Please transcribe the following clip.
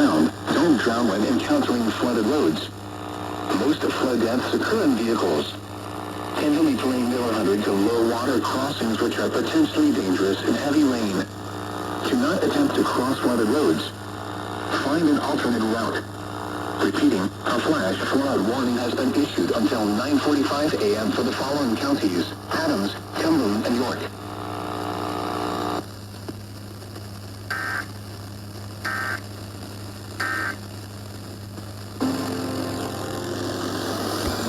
drown. Don't drown when encountering flooded roads. Most flood deaths occur in vehicles. Heavily terrain 100 to low water crossings which are potentially dangerous in heavy rain. Do not attempt to cross flooded roads. Find an alternate route. Repeating, a flash flood warning has been issued until 9:45 a.m. for the following counties: Adams, Cumberland, and York.